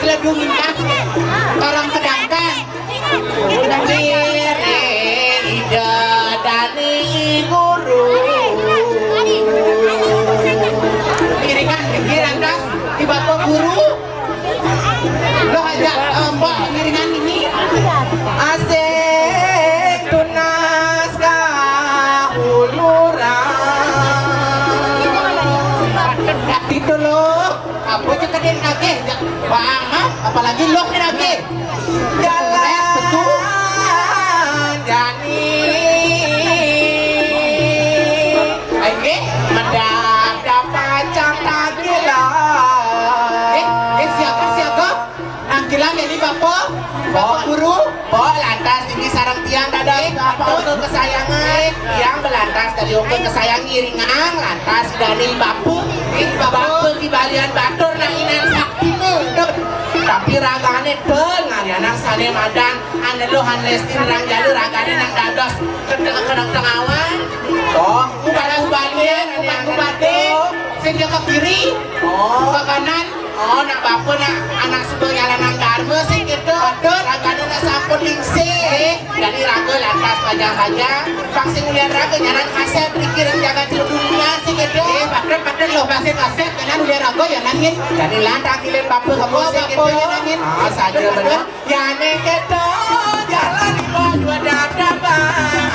ledung indah orang kedangkan kiri ida dani guru iringan pikiran das di bapak guru lo ajak mbak iringan ini asik tunas kahuluran itu lo apa aja kalian nagih bang apalagi lo nih nagih jalan betul jani ayo mendak dapat cantik lah siaga nangkilang ini bapak guru lantas ini sarang tiang dadah bapak unggul kesayangan tiang belantas dari unggul kesayangan iringang lantas dari bapu di balian batur na inan sakti tapi ragane dengar ya nang sane madan ane lo hanlestin rang jalur ragane nang dados kedeng awan toh bukan balian sing ke kiri ke kanan nak bapak nak anak sebelah jalan nang dharma sing gitu ragane nak sampun ningsih dari raga lantas panjang-panjang bang sing ulian raga nyaran kaset pikirin jaga di dunia sing gitu paten lo kaset kanan ulian raga ya nangin dari lantas kilin bapak kamu sing gitu ya nangin saja bener ya neng gitu jalan di bawah dua dada bang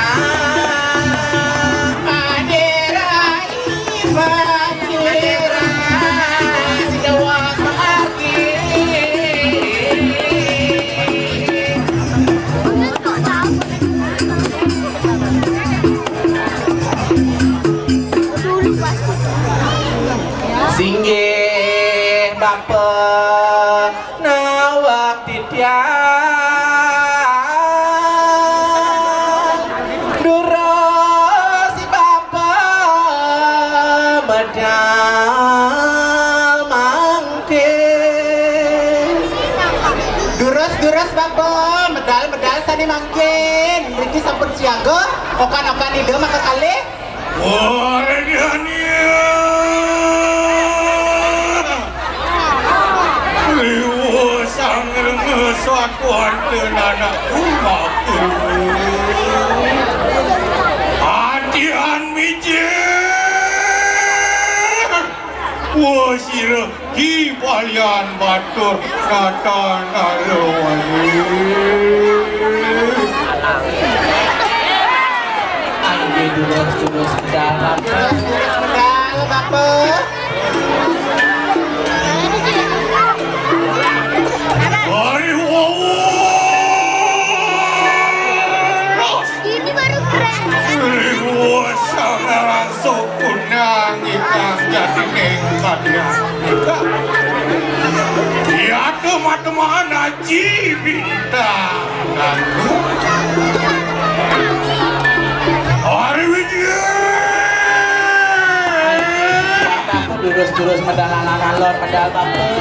singgih bapak nawak titian duro si bapak medal mangke duros bapak medal sani mangkin mriki sampun siaga okan-okan ide maka kali wah suatuan anak rumah hatian mijir wasir di balian batur kata narwani ayo dulu dalam bapak ini baru keren. Langsung kunang ikan jadi nengkatnya. Ya teman-teman aji bintang. Hari Wijaya. Aku durus medalan alor pedal bapak.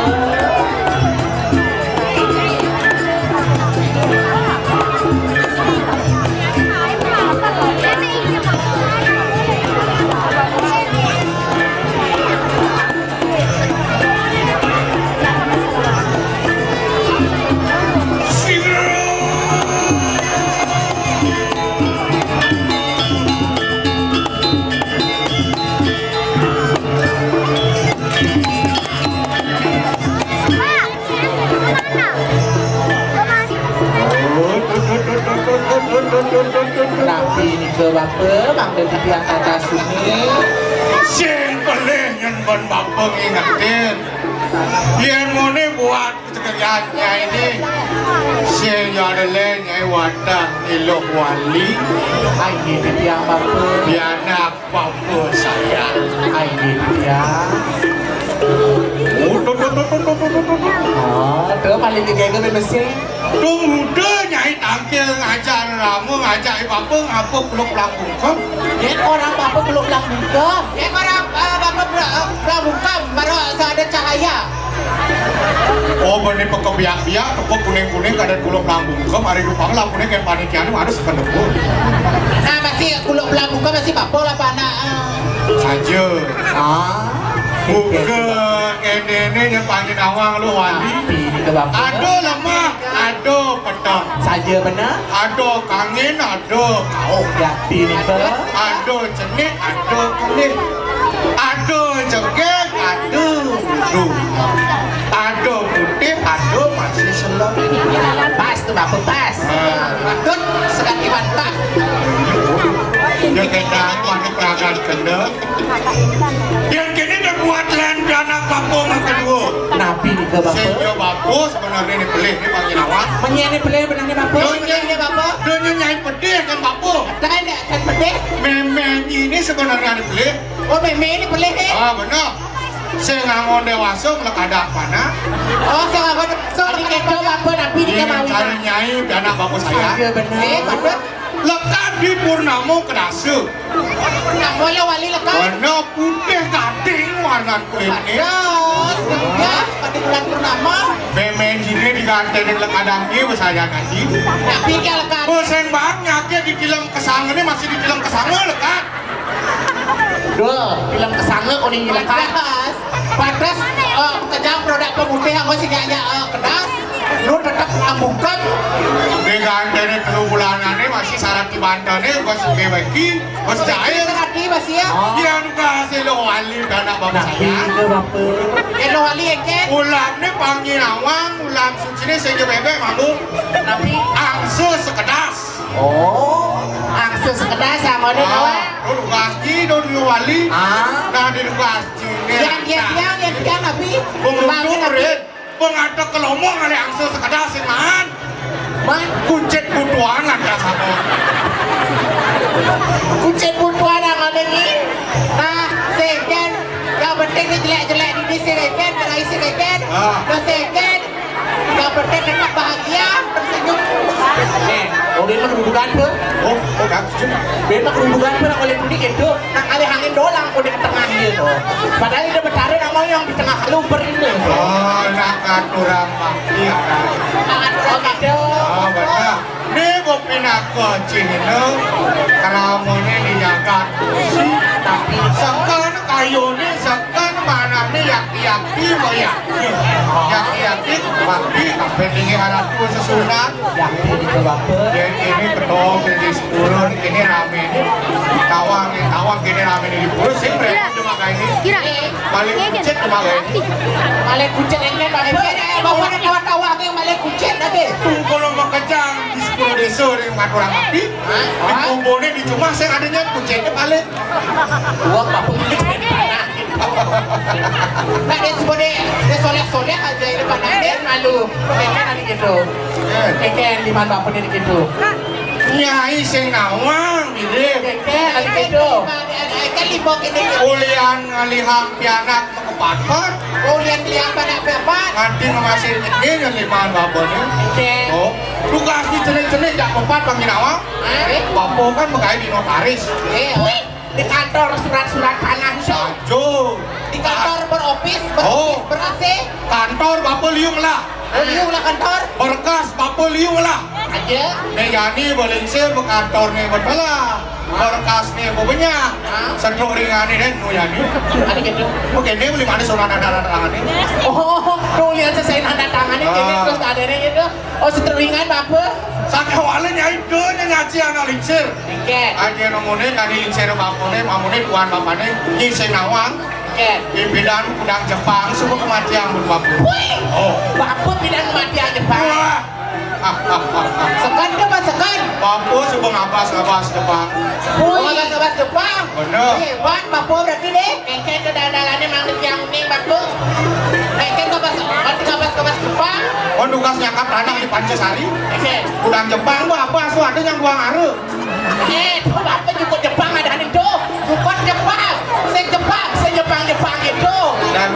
Nabi ini ke bapak, manggil di pihak atas sini. Sing pelih yang bapak ingetin. Yang mana buat pekerjaannya ini. Sing yang ada nyai wadah ilok wali. Ini di pihak bapak. Di anak bapak saya. Ini dia. Tuh paling tiga itu mesin. Tuh muda nyai tangkil ngajak ramu ngajak bapak ngapuk peluk lambung kom. Dia orang bapak peluk lambung kom. Dia orang bapak lambung kom baru ada cahaya. Oh bener pekebiak-biak tepuk kuning-kuning kadang peluk lambung kom. Hari dupang lambungnya kayak panitian harus sepenuh. Nah masih peluk lambung kom masih bapak lah pak anak. Saja. Bukan ini yang panggil awang lu wali. Ada lemah, ada petang. Saja benar. Ada kangin, ada kau. Yakin ke? Ada cenik, ada kulit. Ada cengkeh, ada biru. Ada putih, ada masih selok. Pas tu bapak pas. Patut sekali bantah. Dia kena wanita kena. Yang kini dah buat land anak bapa yang kedua. Nabi ni ke bapak? Saya bapa sebenarnya ni pelih ni panggil awak. Menyani pelih benar ni bapak? Dunia ni bapa. Dunia nyai pedih kan bapa. Tak ada kan pedih. Memang ini sebenarnya ni pelih. Oh memang ni pelih ni? Ah benar. Saya ngangon dewasa melak ada mana? Oh saya ngangon. So ni kena bapak Nabi ni ke mau? Cari nyai anak bapa saya. Ya benar. Patut. Lekat di Purnamo Kedasa. Purnamo ya wali lekat. Warna putih gading warna kulit ni. Ya, pada bulan purnama. Memang ini diganti dengan lekadang ni saya ngaji. Tapi kalau lekat. Bosan banyak ya di film kesanga ni masih di film kesanga lekat. Dua, film kesanga kau ni lekat. Patas, kerja produk pemutih aku sih gaknya kedas. Lu tetap ambukan. Diganti ni 3 bulanan ni masih syarat di bandar ni bos bebeki, bos jahil. Syarat ni masih ya. Dia juga hasil wali dan anak bapa saya. Yang wali eken. Ulam ni panggil awang, ulam suci ni saya bebek malu. Tapi angsa sekedas. Oh, angsa sekedas sama dia kawan. Dulu kaki, dulu wali. Nah di kaki ni. Yang tiang tapi. Penguntung red. Pengada kelomong oleh angsa sekedas man. Man, kucet butuan ada sama. Kucet butuan ada ni. Nah, second. Yang penting ni jelek-jelek di second, berai second. Yang second. Yang penting tetap bahagia, tersenyum. Oh, memang kerudukan tu. Oh, dah sudah. Memang kerudukan tu nak boleh tunjuk itu. Nak alih angin dolang pun di tengah dia tu. Padahal dia bertarik nama yang di tengah lu berindah. Oh, nak katurang bakti ada. Oh, kata. Oh, benar. Ni kopi nak ke Cina. Kalau ni dijaga kursi. Tapi sekarang kayu ni sekarang mana ni yaki-yaki bayaki. Yaki-yaki bakti sampai tinggi harap tu sesunat. Yaki di bapa. Ini ketong di 10 ini rame ni. Tawang kini rame ni di puluh. Saya berapa cuma kayak ini. Paling kucet cuma kayak ini. Paling kucet ini bawa nak kawan-kawan yang paling kucet lagi. Kalau mau kejang di 10 desa yang orang api, di kumpul ni di cuma saya adanya kucetnya paling. Uang apa kucet mana? Nak dia sebut dia soleh-soleh aja ini pada dia malu. Keken ada gitu. Keken di mana apa dia gitu. Nyai sing nawang mirip. Keken ada gitu. Kan libok ini. Ulian ngalihang pianak mengepat-pat. Ulian liang pada pepat. Nanti masih ini yang limaan bapa ni. Keken. Oh, tugas di cenik-cenik jak pepat panggil awak. Bapa kan berkait di notaris. Di kantor surat-surat tanah Sajo. di kantor berofis ber-AC Kantor bapa liung lah. liung lah kantor Berkas bapa liung lah. aja Ni yani boleh saya berkantor ni betul lah. Berkas ni banyak. Sedok ringan ni dan nu yani. ada gitu Okey ni boleh mana soal nada tangan ni. oh tuh lihat saya nanda tangan ini terus ada ni itu oh seteringan apa Sakit awalnya nyai tu nyaci anak lincir. Keken Aja nomornya tadi lincir bapa ni, mamune tuan bapa ni. Ni saya nawang. Keken Pimpinan kudang Jepang semua kematian berbapa. Oh. Bapak pindah kematian Jepang Wah. sekan ke apa sekan Bapa sebab ngabas Jepang. ngabas Jepang Benar. hebat Bapak berarti deh Keken ke dalam-dalamnya manggil yang unik Bapak Keken ngabas Jepang Oh tugas nyakap tanah di Pancasari. Keken Kudang Jepang tu apa so ada yang buang aru. itu apa juga Jepang ada itu bukan Jepang saya Jepang itu Dan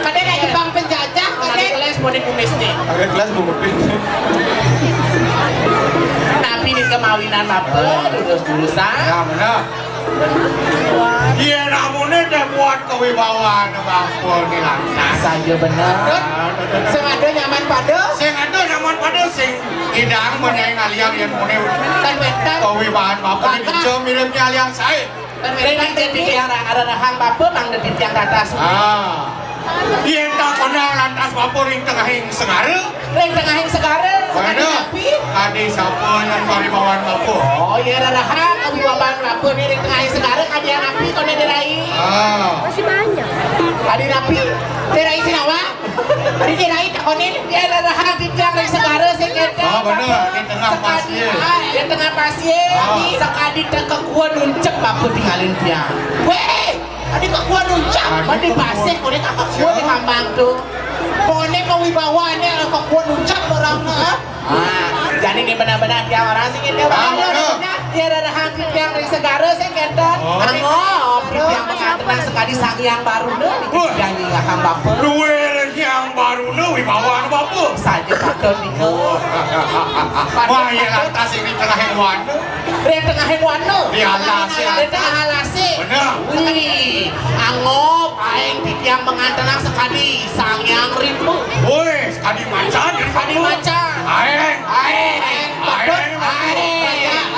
kadang Jepang penjajah kadang kelas mode domestik ada kelas bukti. tapi di kemawinan apa lulus-lulusan Ya benar. Dia namanya dah buat kewibawaan bangku ni lantas. saja benar sing ada nyaman pada Sing ada nyaman pada sing hidang menyai ngaliang yang mune kan bentar kewibawaan bapa ni bicara miripnya aliang saya. Renang jadi yang ada hang bapak mang dari tiang atas. Yen tak kenal lantas bapak ring tengahing segara. Ring tengahing segara. Mana? Kadi siapa yang paribawan bapak? Oh iya ada hang kawibawan bapak nih ring tengahing segara kadi napi kau nerai. Masih banyak. Kadi napi. Nerai sinawa. Kadi nerai tak kau nih dia ada hang di tiang ring segara sengketa. Benar di tengah pasir. Di tengah pasir. Sekadi tak kekuan nuncek bapak tinggalin tiang. Weh. Adi kekuan nuncak, mandi pasir, kau ni tak kekuan di kambang tu. Kau ni kawibawa ni kekuan nuncak orang na. Jadi ni benar-benar dia orang sini dia orang. Dia ada hangkit yang dari segara saya kata. Angop, yang mengatakan sekali sang yang baru ni janji akan bapak. Duel yang baru ni wibawa bapak. Saja patut ni ke. Wah, yang lantas ini tengah hewan. Dia tengah hewan tu. Dia alasi. Dia tengah alasi. Benar. Wih, angop, aing yang mengantarkan sekali sang yang ribu. Woi, sekali macan. Sekali macan. Aing.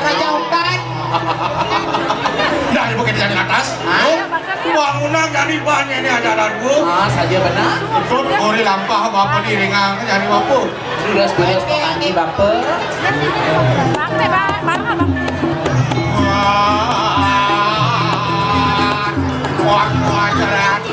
Raja hutan. Dah di bukit di atas. Bangunan jadi banyak ni ajaran gua. Saja benar. Ikut gori lampah bapa di ringang jadi bapa. Sudah pagi bapa. Wah, cerat.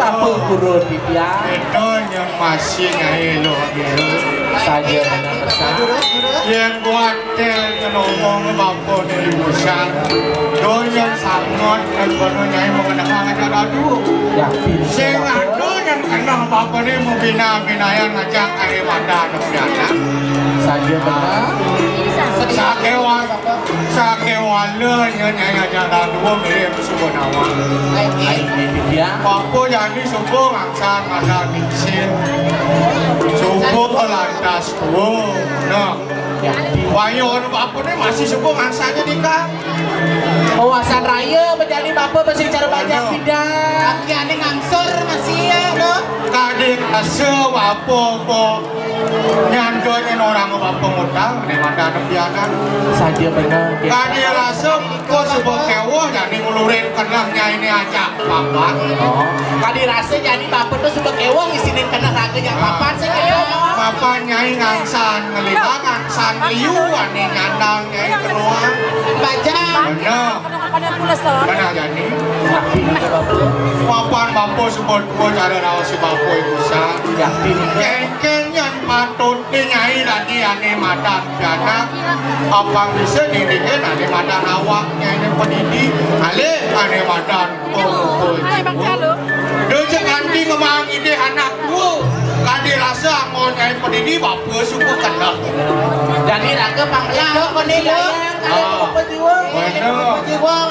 Apa kurun dia? Itu yang masih ngelo biru Saja benar besar. yang buat ngomong bapa dari besar. Do yang sangat dan kono nyai mengenang aja dulu. Yakin. Sing ado yang kenal bapa ni membina binayan ngajak ari wadah nepiana. Saja benar. Sakewan le nyai aja dulu mirip subonawa. Ini dia. Bapa jadi subuh ngangsan ada diksin. Subuh lantas tuh. Nah. Wayo bapa ni masih subuh ngangsannya nikah. Kawasan raya menjadi bapa masih cara banyak pindah. Kaki ada ngangsur masih ya, no? Kadang rasa bapa nyandoin orang bapa ngutang di mana nepianan. Saja benar. Kadang rasa kau sebuah kewah jadi ngulurin kenangnya ini aja papan. Kadang rasa jadi bapa tu sebuah kewah isinin kena raga yang papan saja. Papan nyai ngangsan ngelima ngangsan liu ane nyandang nyai keluar. Baca. Mana jadi? Papan bapa sebut kau cara rawat si bapa itu sah. Kengkeng yang patut nyai lagi ane madan jana. Apa bisa didikin ane madan awaknya ini pendidik. Ale ane madan kau. Dia ganti ngomong ide anakku. Kadi rasa mau nyai pendidik bapa suku kenal. Jadi raga panglah kau ni lah. Kalau pejuang, pejuang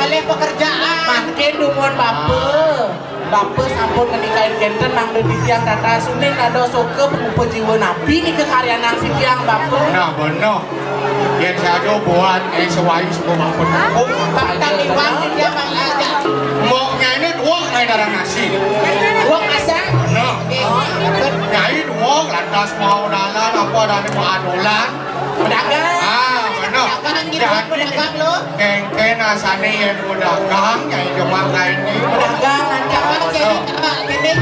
alih pekerjaan. Makin dumon bapa sampun menikahin genten nang di tiang tata suning ada soke pejiwa nabi ni kekaryaan nang si tiang bapa. Nah benar. Yang saya buat sesuai semua bapa. Oh, tak liwat dia bang aja. Moknya ini dua kayak darah nasi. Dua asa. Nah, nyai dua lantas mau dalam apa dari mau anulan. Pedagang. Benar. Pedagang lo. Kengken asane yang pedagang nyai cuma kayak ini. Pedagang lantas jadi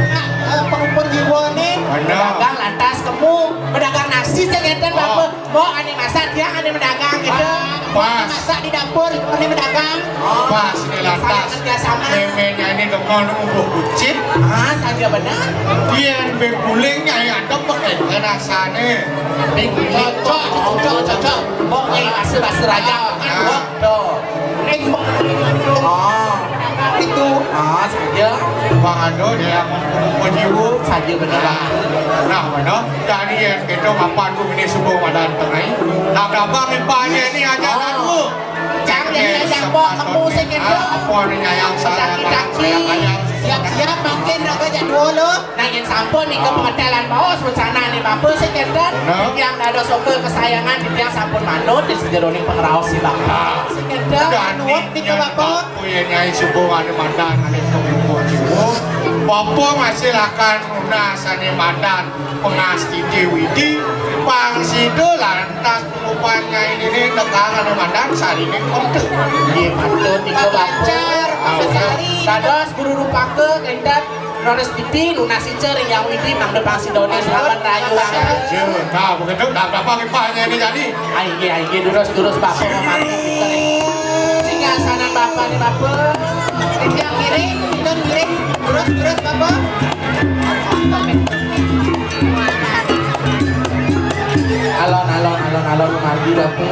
pengumpul jiwa ni. Pedagang lantas kamu pedagang nasi saya ngeten bapak. Mau ane masak dia ane pedagang gitu. Pas. Masak di dapur, ini berdagang. Pas di lantas. Memenya ini demon umbuh bucit. Ah, saja benar. Dia begulingnya ya ada pakai rasanya. Cocok. Pokoknya basa raja. Tuh. Oh, itu. Ah, saja. Bang Ando dia menjiwu Saja benar. Nah, mana? Dari yang kita mapan tu ini sebuah wadah tengah. Nak dapat ripanya ni aja aku. Jangan yang bawa kamu sekitar. Apa ni yang saya Siap-siap makin nak kerja dulu. Nah yang sampun ni ke pengetalan bawah rencana ni bapa sekitar. Yang dah ada sokol kesayangan yang sampun manut di sejero ni pengraos si bapa. Sekitar manut di ke bapa. Punya nyai sebuah ada mandan ada kemimpu jiwa. Bapa masih akan munasane mandan pengasti Dewi di pangsido lantas rupanya ini tekangan mandan sari ini kontek. Dia patut di ke bapa. Dados guru rupake kendat Rones TV lunasi cering yang widi mang depan sidone selamat rayu. Nah, begitu dah berapa ripanya ini jadi? Aige durus bapa mati kita ni. Tinggal sana bapa ni bapa. Yang kiri, durus bapa. Alon mati bapa.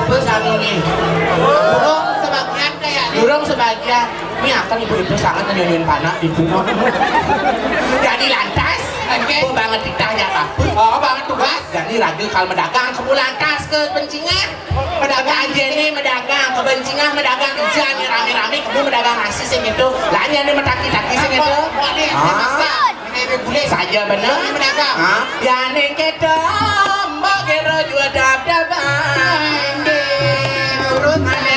Bus anu ni. Burung sebagian. Ni akan ibu-ibu sangat nyunyun panak di bunga. Jadi lantas, aku banget ditanya apa? Oh, banget tugas. Jadi ragu kalau mendagang kamu lantas ke bencingan. Mendagang aja ni mendagang ke bencingan, mendagang kerja ni rame-rame kamu mendagang nasi sing itu. Lanya ni metaki-taki sing itu. Boleh saja benar mendagang. Ya ni kita mau kira jual dap-dapan. Urut mana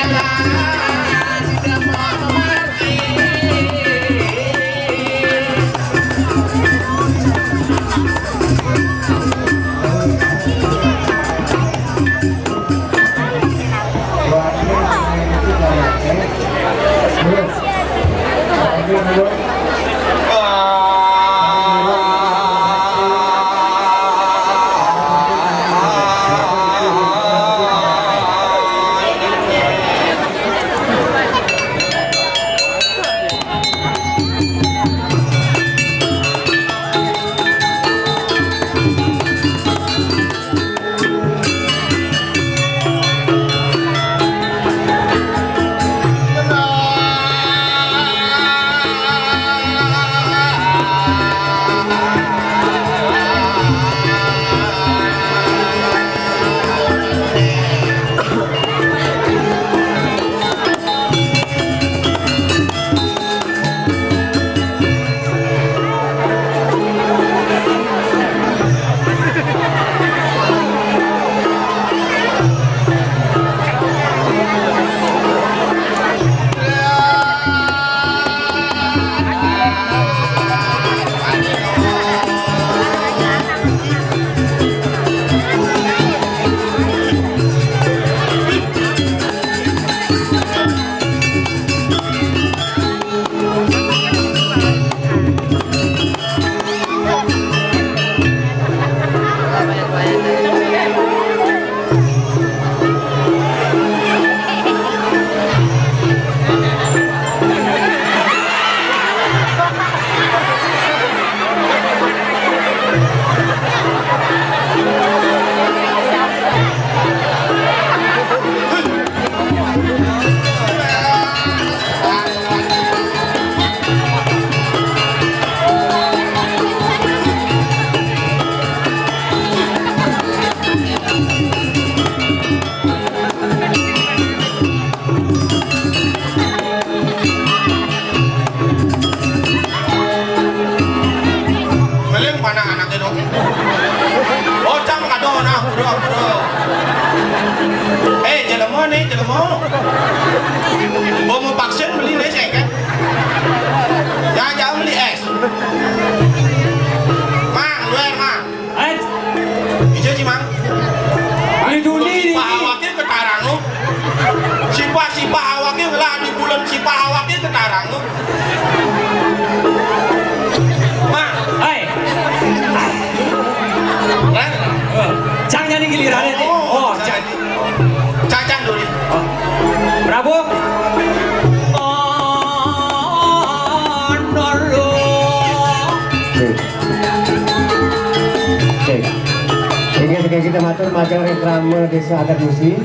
kita matur majang reklame desa adat musi.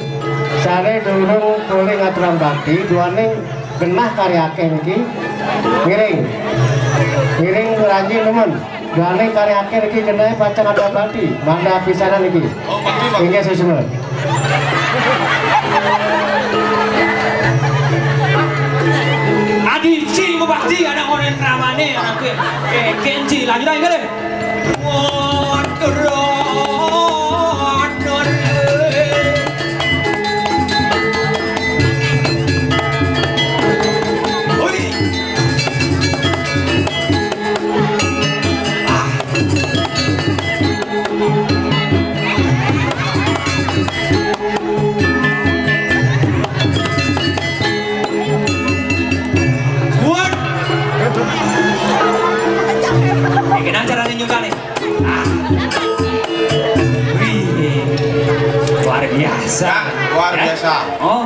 Sare durung boleh ngaturan bakti, duane genah karyake niki. Miring ranji nemen. Duane karyake niki genah pacang ada bakti. Mangga pisanan niki. Inggih susunan. Adi cing bakti anak orang ramane anak kenci lanjut aja deh. Gimana caranya juga nih? Wih, luar biasa. Luar biasa. Oh,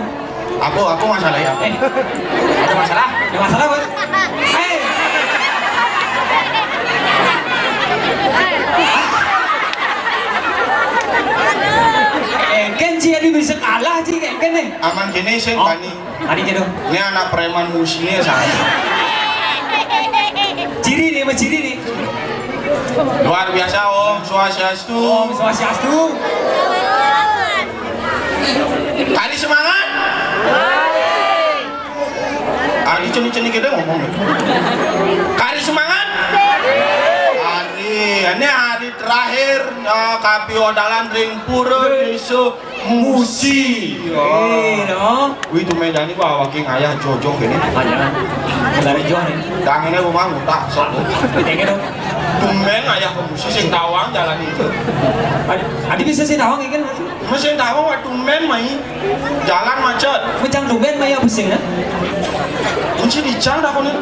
Aku masalah ya. Ada masalah? Ada masalah bos? Hei. Kenci adi bisa kalah sih kayak nih. Aman gini sih Bani. Adi gitu. Ini anak preman musiknya saya. Ciri nih, mas ciri nih. Luar biasa Om Swastiastu. Om Swastiastu. Kali semangat. Ari ceni-ceni kita ngomong. Kali semangat. Ini hari terakhir KPO Dalan Ring Pura Desa Musi. Wih tuh Medan ini bawa waking ayah Jojo gini. Aja. Dari Jojo nih. Tangannya rumah mutak sok. Kayak gitu. Tumben ayah ke Musi sing Tawang jalan itu. Adi bisa sih Tawang kan? Mesin Tawang waktu tumben mai jalan macet. Macam tumben mai apa sih? Kunci dicang dah kono.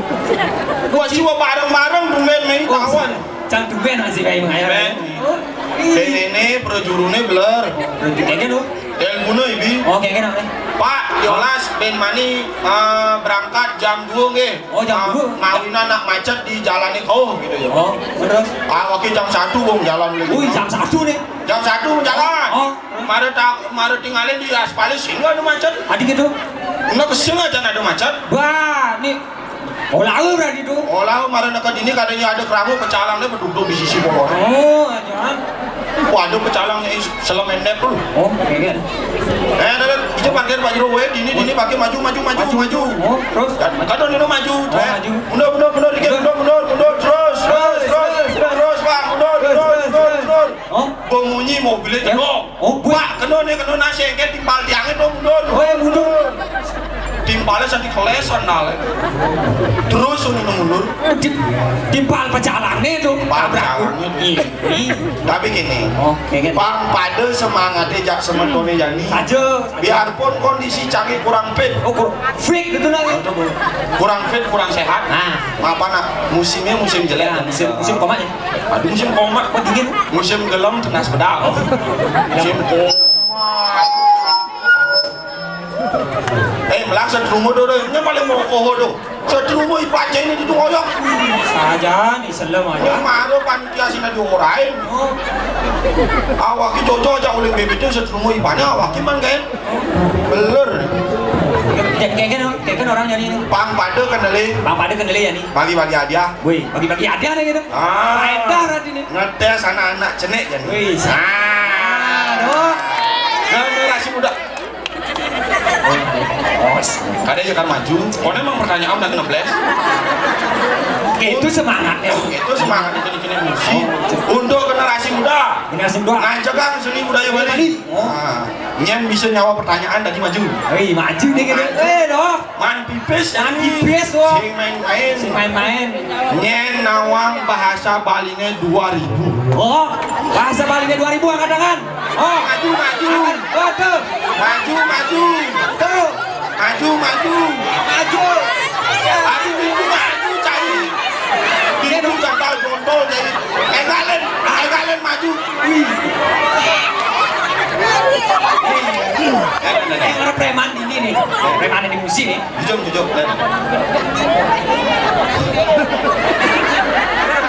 Gua jiwa bareng-bareng tumben mai Tawang. Cang tumben masih kayak mengayar. Ini projurune blur. Kayak gitu. Ilmunya ibi. Oh kayak gitu. Pak, Yolas Ben Mani berangkat jam 2 nggih. Oh jam 2. Mawinan nak macet di jalan kau gitu ya. Oh, terus. Waktu jam 1 wong jalan lagi. Wih, jam 1 nih. Jam 1 jalan. Oh. Mari tinggalin di aspal sini ada macet. Adi gitu. Enggak kesini aja ada macet. Wah, nih. Olah berarti itu. Olah mari dekat ini katanya ada keramu pecalangnya berduduk di sisi bawah. Oh, jangan. Waduh pecalangnya selemen dep tuh. Oh, kayak gitu. Itu parkir Pak Jero dini pakai maju. Oh, terus. Kadang ini maju. Mundur dikit, mundur terus Pak, mundur. Oh, Bunyi mobilnya jedok. Oh, Pak, kena nasi engke timpal tiangnya dong mundur. Oh, ya mundur. Timpalnya satu kolesan nale. Terus mundur. Timpal pecalang nih tuh. Pabrangnya. Tapi gini. Oh, kayak gitu. Bang pada semangatnya jak sementone jani. Saja. Biarpun kondisi canggih kurang fit. Oh, fit gitu nanti. Kurang fit, kurang sehat. Nah, apa nak? Musimnya musim jelek. ya, musim koma ya. Aduh musim koma. Oh, dingin. Musim gelem tenas bedak. Musim koma. Melang setrumu dodo, ini paling mau koho do. Setrumu ipaca ini di ngoyok. Saja nih selem aja. Maru panitia sini diorain. Awaki jojo aja oleh bebeknya setrumu ipanya awaki man kan. Beler. Kayak kan orang nyari ini. Pang pada kendali. Bang pada kendali ya nih. Bagi-bagi hadiah. Wih, bagi-bagi hadiah nih gitu. Edah berarti nih. Ngetes anak-anak cenek jadi. Wih, aduh. Generasi muda. Kadang kan maju. Kau emang pertanyaan udah ngebles. Itu semangatnya. Itu semangat ini musik. Untuk generasi muda. Generasi muda. Ngajakan seni budaya Bali. Nyen bisa nyawa pertanyaan tadi maju. Wih, maju nih gitu. Dong. Man pipis. Jangan pipis loh. Sing main-main. Nyen nawang bahasa Balinya 2000. Oh, bahasa Balinya 2000 angkat tangan. Oh, maju. Oh, tuh. Maju. Tuh. Maju. Maju cari. Itu jangan jontol jadi. Engalen maju. Orang preman ini nih. Preman di musik nih. Jujur.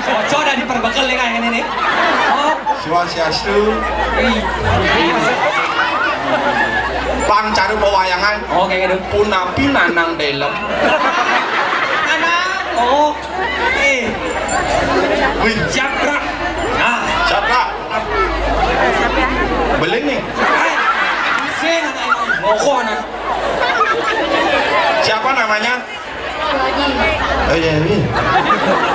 Cocok dah diperbekal nih kayak ini nih. Oh. Swastiastu. Pan cari pewayangan. Oh kayak gitu. Punapi nanang delem. Anak. Oh. Wih, Siapa? Nah. siapa? Beling nih. Sing ngokon. Siapa namanya? Oh iya, iya.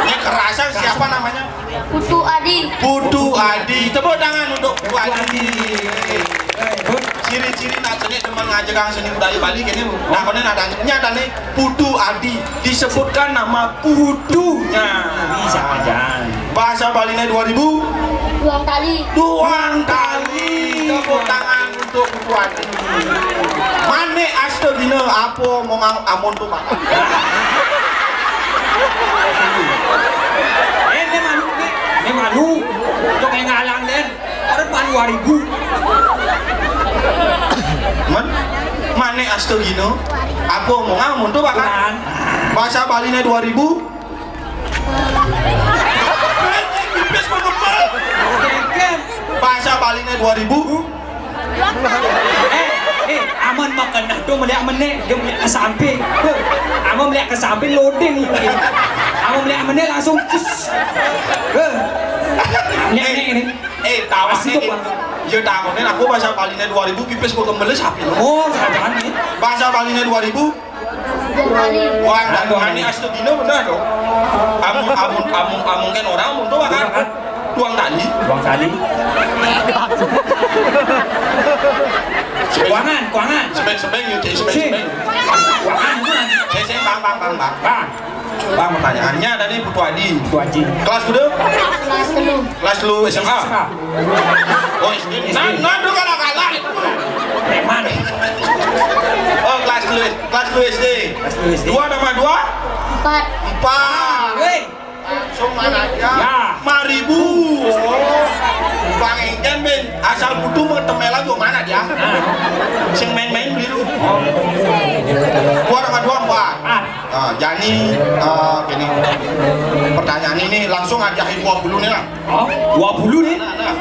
Ini kerasa siapa namanya? Putu Adi. Putu Adi. Tepuk tangan untuk Putu Adi. Ciri-ciri nak jenis teman ngajarkan seni budaya Bali gini. Nah, konen adanya nih Putu Adi. Disebutkan nama putunya. Bisa aja. Bahasa Balinya 2000. Duang tali. Tuang tali. Tepuk tangan untuk Putu Adi. Mane asto dino apa mau amun tuh Pak? Ini manu. Untuk yang ngalang den. Orang manu 2000. Mane asto dino apa mau amun tuh Pak? Bahasa Balinya 2000. Bahasa Balinya 2000. Aman makan dah tu melihat menek dia melihat ke samping. Aman melihat ke samping loading. Aman melihat menek langsung cus. Lihat ini. Tahu sih. Ya tahu nih aku bahasa Balinya 2000 pipis kok kembali sapi. Oh, jangan nih. Bahasa Balinya 2000. Duang tali. Wah, ini asli dino benar dong. Amun kan orang amun tuh kan. Tuang tali. Tuang tali. Kuangan. Sebeng yuk, sebeng. Kuangan itu kan. Saya bang. Bang pertanyaannya dari Putu Adi. Kelas dulu? Kelas dulu SMA. Oh SD. Nggak kalah. Preman. Oh kelas dulu SD. Dua nama dua? 4. Weh. Langsung mana aja? Ya. 5.000. Oh. Bang Engken ben asal Putu mau temela juga mana dia? Sing main-main beli lu. Dua nama dua 4. Jani, gini. Pertanyaan ini langsung ajahin 20 nih lah. Oh, 20 nih. Nah.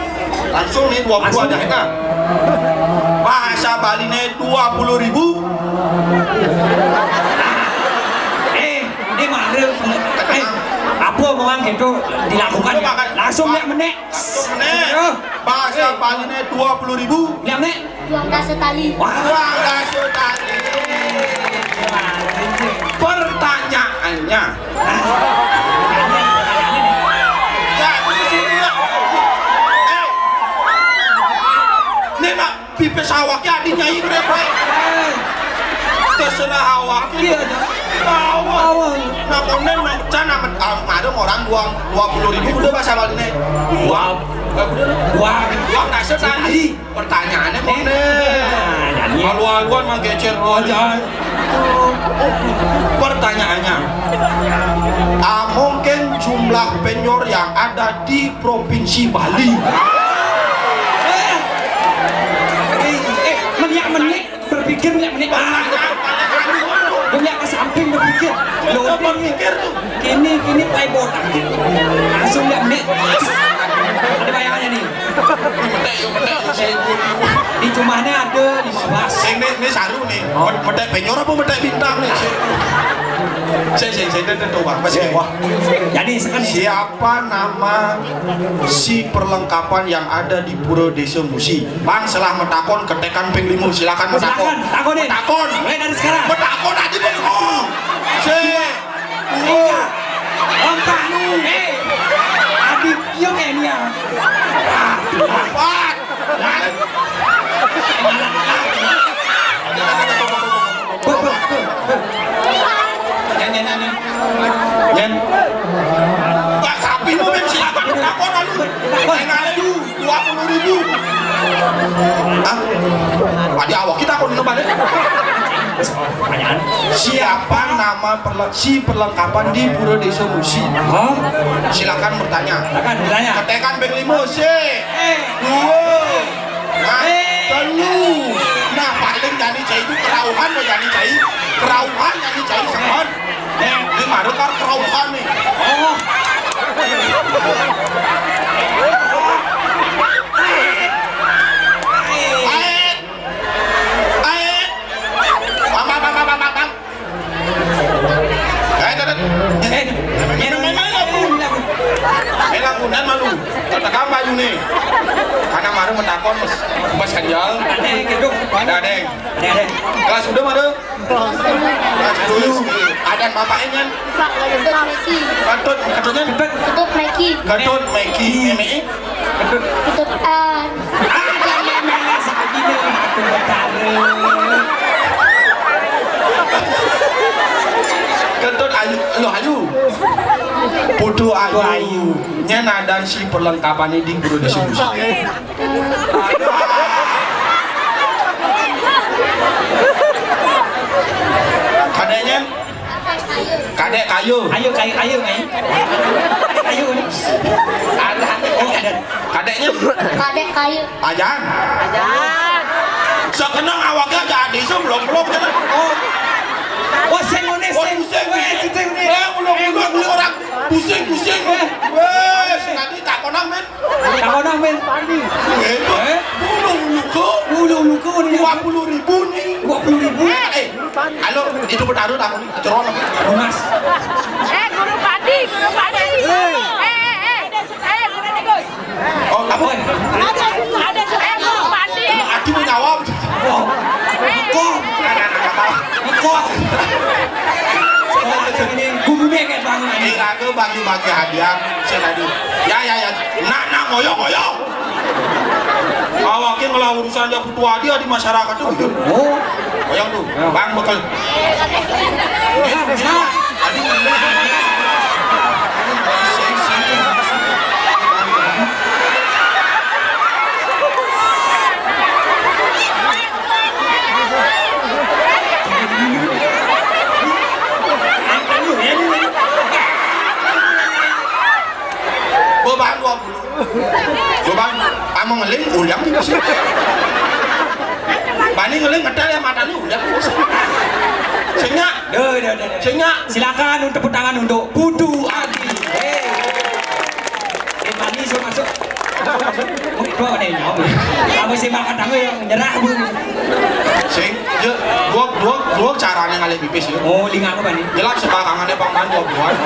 Langsung nih 20 ajahin lah. Bahasa Balinya 20.000. Ini marah. Apa memang gitu dilakukan? Langsung lihat menek. Bahasa Balinya 20.000. Lihat menek. Duang dasa tali. Wah, dasa tali. Pertanyaannya. Ya, itu sini ya. Nih nak pipis awaknya adiknya ini berapa? Terserah awak. Iya. Awak. Nah, konen macam ada orang 20.000 udah bahasa Balinya. Dua dasa tali. Pertanyaannya konen. Haluan mah gecer aja. Pertanyaannya, mungkin jumlah penyor yang ada di provinsi Bali. Menik berpikir menik. Dia ke samping berpikir. Berpikir tuh. Kini play botak. Langsung lihat menik. Ada bayangannya nih. Di rumahnya ada 15. Ini saru nih. Medek penyor apa medek bintang nih? Saya tentu Bang, masih wah. Jadi sekarang siapa nama si perlengkapan yang ada di Pura Desa Musi? Bang, setelah metakon ketekan ping 5, silakan metakon. Takon. Mulai dari sekarang. Metakon aja bang. Lengkap lu. Adik yo kayaknya. 4. Nyen. Pak sapi mau silakan takon lalu. Lalu 20.000. Padi awak kita kon balik. Pertanyaan. Siapa nama si perlengkapan di Pura Desa Musi? Oh, silakan bertanya. Silakan bertanya. Ketekan ping 5 sih. 2. Nah, 3. Nah, paling Jani Cai itu kerauhan loh Jani Cai. Kerauhan Jani Cai sekon. Ini mana kan kerauhan nih. Oh. aku nih. Karena maru mentakon Mas Kanjal. Ada gedung. Ada. Kelas udah maru. Kelas dulu. Ada bapaknya kan? Katutnya Ketut Meki. Gatut Meki ME. Ketut An. Gatut Ayu. Putu Ayu. Nya nadan si perlengkapannya di guru diskusi. Kadeknya Kadek kayu. Ayo kayu nih. Kayu nih. Ada. Kadeknya Kadek kayu. Ajan. Sekenang awaknya jadi sebelum kan. Oh, sengones. Belum orang pusing. Wes, nanti tak konang men. Bulu luka nih. 20.000 nih. 20.000. Halo, itu bertaruh aku ceron. Mas. Guru Padi. Oh, apa? Ada Guru Padi. Aki mau jawab. Kok. Gurunya kayak bangun ini. Aku bagi-bagi hadiah tadi. Ya. Nak ngoyo. Awakin kalau urusan yang ketua dia di masyarakat tuh. Oh, Goyang tuh. Bang bekal. Beban, kamu ngeling ulang di sini. Bani ngeling ngedal ya matanya ulang. Senya. Silakan untuk tepuk tangan untuk Putu Adi. Bani so masuk. Mungkin dua ada yang nyamuk. Kamu sih makan tangan yang nyerah bu. Sing, dua caranya ngalih pipis ya. Oh, linga apa Bani? Jelas sebarangannya Bang Man 20-an.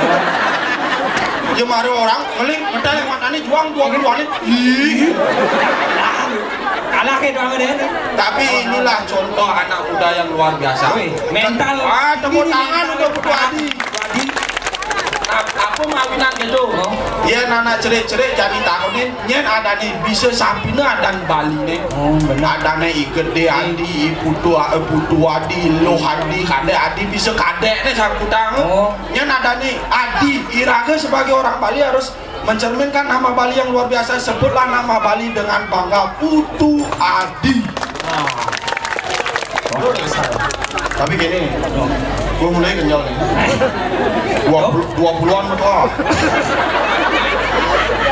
Ya mari orang ngeling ngedal yang matanya juang 20-an. Kalah kayak doang deh. Tapi inilah contoh anak muda yang luar biasa. Mental. Tepuk tangan untuk Putu Adi. Aku mawinan gitu. Ya nana cerik-cerik jadi tahunin nyen ada nih bisa sampina dan Bali nih. Ada nih iket de Adi, Putu Adi, Lo Adi, Kadek Adi bisa kadek nih sangkutang. Nyen ada nih Adi, Iraga sebagai orang Bali harus mencerminkan nama Bali yang luar biasa. Sebutlah nama Bali dengan bangga Putu Adi. Tapi gini, gue mulai kenyal nih. 20-an betul.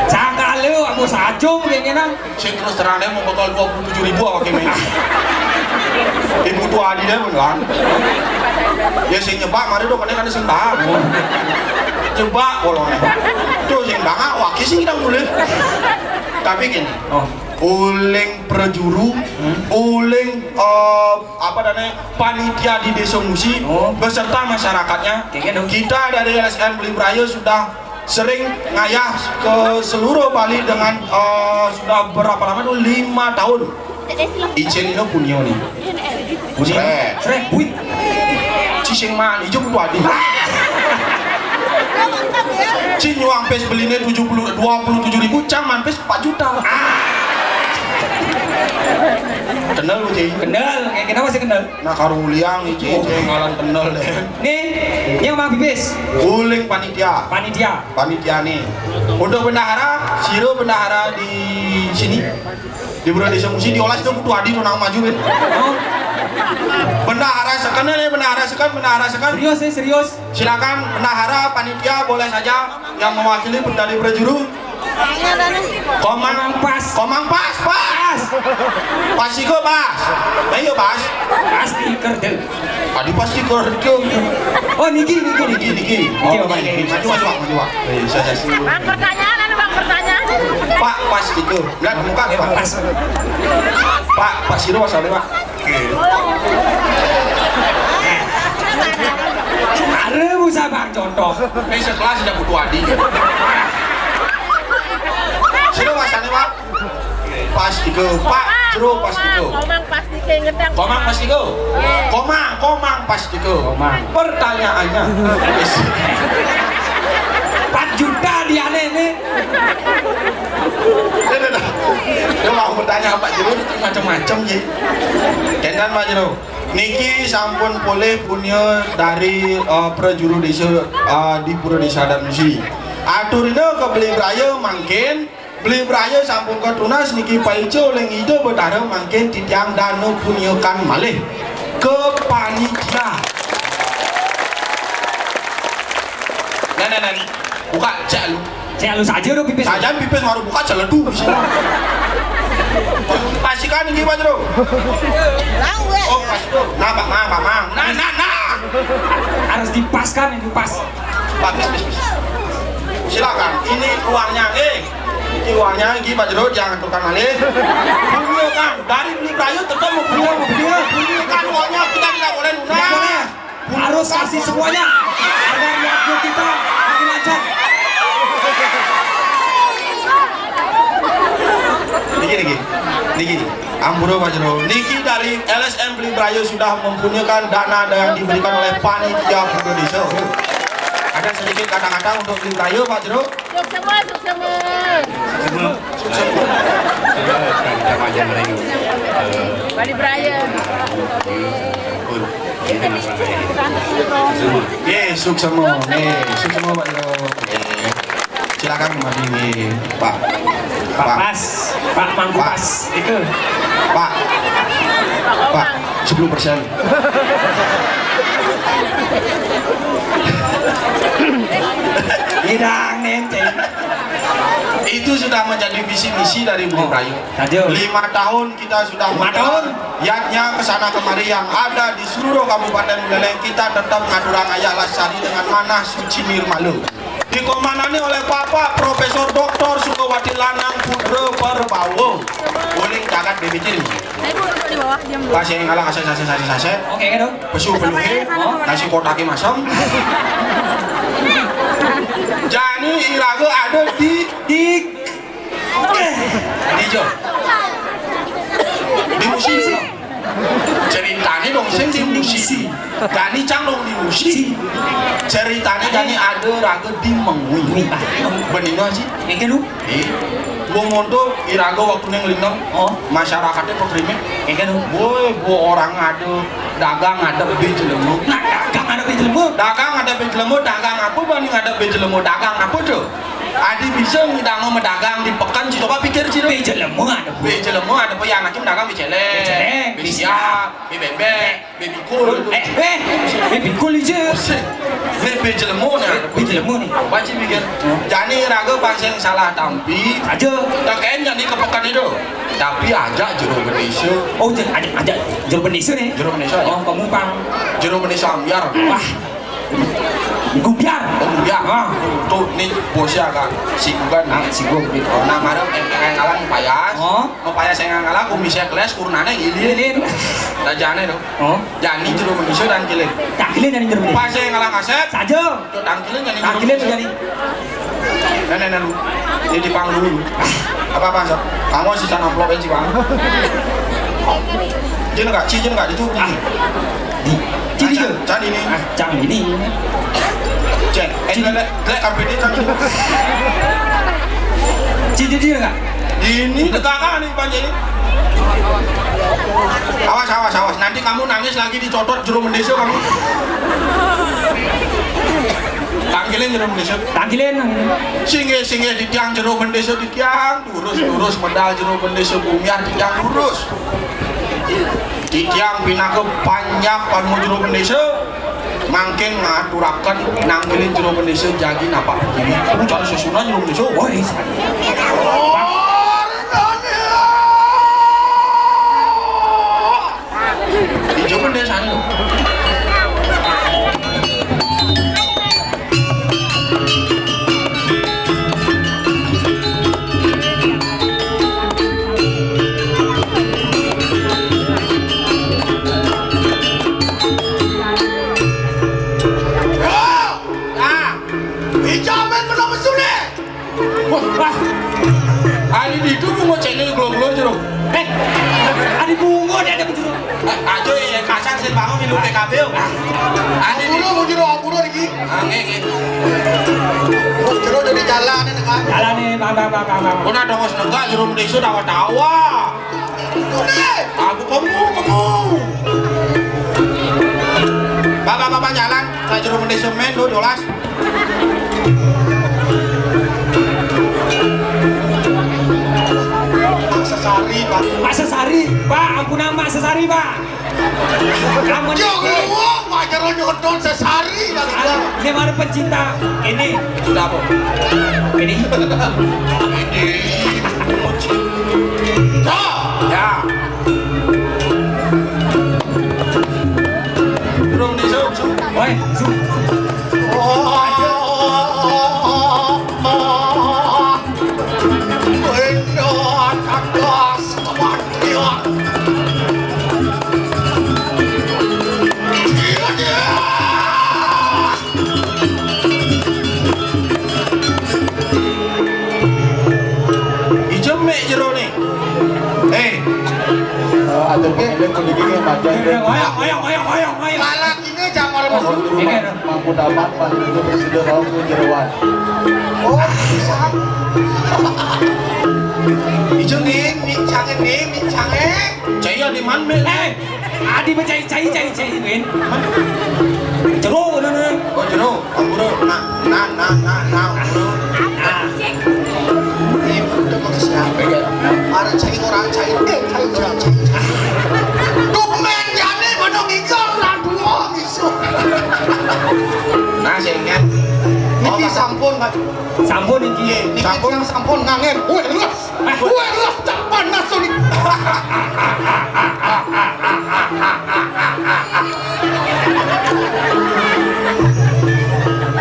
Sangka lu aku sajung pengenan. Saya terus terangnya mau bakal 27.000 awak ini. Ibu tua Adi deh beneran. Ya saya nyebak mari dong kan ada sembah. Coba kalau tuh yang bangga wakil sih kita mulai. Tapi gini, uling prajuru, uling apa namanya panitia di Desa Musi beserta masyarakatnya. Kita dari LSM Beli Brayo sudah sering ngayah ke seluruh Bali dengan sudah berapa lama tuh 5 tahun. Izin ini punya nih. Srek, buit. Cising man, hijau Putu Adi. Cing nyuang pes belinya 27.000, cang man pes 4 juta. Kenal lu Cing? Kenal, kayak kenapa sih kenal? Nah karung liang nih Cing, ngalan kenal deh. Nih, yang mang pipis. Uling panitia. Panitia nih. Untuk bendahara, Siro bendahara di sini. Di Bro Desa Musi diolah itu Putu Adi tuh nang maju kan. Bendahara sekan. Serius. Silakan bendahara panitia boleh saja yang mewakili dari prajuru. Komang pas. Pasiko pas. Ayo pas. Pasti kerja. Tadi pasti kerja. Oh niki. Maju. Bang pertanyaan. Pak pas itu. Lihat muka ya Pak. Pak Siro masalahnya Pak. Ada bisa bang contoh. Sekelas sudah Putu Adi. Siro masalah tulisannya Pak? Pastiko, Pak Jero Pastiko. Komang Pastiko ngedang. Komang Pastiko. Komang Pastiko. Pertanyaannya. 4 juta dia nih. Dia mau bertanya Pak Jero macam-macam sih. Kendan Pak Jero. Niki sampun boleh punya dari prajuru desa di Pura Desa dan Musi. Aturina ke beli beraya mungkin beli beraya sampun ke tunas niki paico leng ide berdarah mungkin titiang dano punyakan malih ke panitia. Nah, buka cek lu. Cek lu saja dong pipis. Saja pipis baru buka celedu. Pastikan ini Pak Jero. Oh Pastiko. Nah Pak Mang. Nah. Harus dipaskan ini pas. Pak, bis. Silakan. Ini uangnya, Ini uangnya, Pak Jero jangan tukar malih. Punya kan, dari beli Brayo tetap mau punya. Kan uangnya kita tidak boleh lunas. Tidak boleh. Harus kasih semuanya. Agar radio kita makin lancar. Niki. Ampura Pak Jero. Niki dari LSM Beli Brayo sudah mempunyai dana yang diberikan oleh panitia Pura Desa. Ada sedikit kata-kata untuk Beli Brayo Pak Jero. Suk semua. Bali Braya. Suk semua Pak Jero. Silakan kembali nih Pak Mangkupas itu Pak 10%. hidang nente. Itu sudah menjadi visi misi dari Beli Brayo. 5 tahun kita sudah 5 tahun yatnya kesana kemari yang ada di seluruh Kabupaten Buleleng kita tetap ngaduran ayah Lasari dengan manah suci nirmalu. Dikomandani oleh Bapak Profesor Dr. Sukawati Lanang Putra Perbawo. Boleh jagat BBC ini. Di bawah diam dulu. Kasih ngalah kasih. oke kan dong. Pesu peluhe, nasi kotaki masam. Jani iraga ada di Jo. Di Musi. Ceritanya dong di Musi. Jani cang dong di Musi. Ceritanya Jani ada raga di Mengui. Benar sih? Ini lu? Gua monto iraga waktu neng lindung. Masyarakatnya pekrimit. Ini kan lu? Boy, orang ada dagang ada bejelemu. Dagang ada bejelemu. Dagang apa banding ada bejelemu dagang apa tuh? Adi bisa ngidang dagang di pekan sih coba pikir sih bejelemu ada apa yang anaknya dagang becele siap bebek bebikul bebikul aja ini bejelemu nih wajib pikir jadi raga bangsa yang salah tampi aja tak kayaknya nih ke pekan itu tapi ajak jero Indonesia ajak jero Indonesia nih kamu pang jero Indonesia ambiar wah Gubiar. Tuh nih bosnya kan si Gugan. Si Gub gitu. Nah marah yang ngalah payas. Mau payas yang ngalah kumisnya kelas kurnane gilin. Dah jane dong. Jani jero Indonesia dan kilin. Kilin dari jero. Pas yang ngalah ngasep. Saja. Dan kilin jadi. Kilin jadi. Nah lu. Ini dipang dulu. Apa sob? Kamu sisa amplop aja bang. Jen enggak itu. Cini ke? Can ini. Cek, lek karpet can ini. Cini enggak? Ini dekat nih panjang ini. Awas. Nanti kamu nangis lagi dicotot jero Indonesia kamu. Tangkilin jero Indonesia. Tangkilin. Singe di tiang jero Indonesia di tiang lurus medal jero Indonesia bumian di tiang lurus. Di tiang pina ke panjang panu jero Indonesia mangkin ngaturakan nangkilin jero Indonesia jadi napa begini cara susunan jero Indonesia woi di jero Indonesia ini Ali itu mau cengeng glo-glo jeruk. Adi bungo dia ada bujur. Ajo ya kacang sih bangun minum PKB. Ali dulu bujur lagi. Nge. Jeruk dari jalan ini kan. Jalan nih, bang. Kuna dongos negak jeruk desa dawa-dawa. Aku kamu. Bapak jalan, saya jeruk desa men 12. Pak Sesari, Pak, aku nama Sesari, Pak. Kamu Jangan Pak Jarod nyodon Sesari lagi. Ini mana pencinta ini? Sudah apa? Ini. Ya. Belum disuk. Woi, zoom. Oyong. Malah ini jamar masuk. Mampu dapat bantu itu presiden langsung jeruan. Oh, bisa. Ijo nih, micangnya. Caya di mana? Adi mencai, Win. Jeruk, Oh, jeruk. Amburo, nah. Ini udah makasih apa ya? Ada cai orang cai. Dokumen jane bodoh ikal lah dua isu. Nah, sengen. Ini sampun, Pak. Sampun iki. Ini sampun ngangen. Wes, tak panas ni.